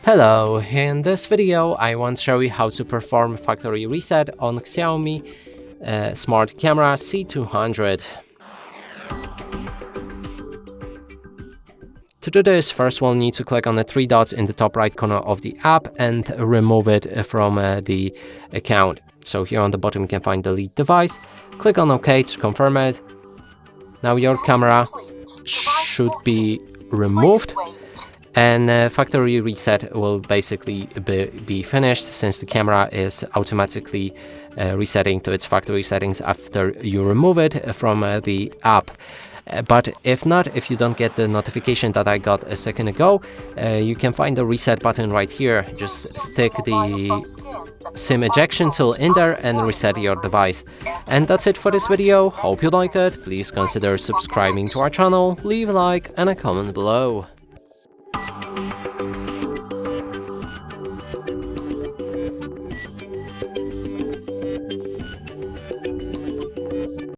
Hello, in this video I want to show you how to perform factory reset on XIAOMI Smart Camera C200. To do this, first we'll need to click on the three dots in the top right corner of the app and remove it from the account. So here on the bottom you can find delete device. Click on OK to confirm it. Now your camera should be removed. And factory reset will basically be finished, since the camera is automatically resetting to its factory settings after you remove it from the app. But if not, if you don't get the notification that I got a second ago, you can find the reset button right here. Just stick the SIM ejection tool in there and reset your device. And that's it for this video. Hope you like it. Please consider subscribing to our channel, leave a like and a comment below.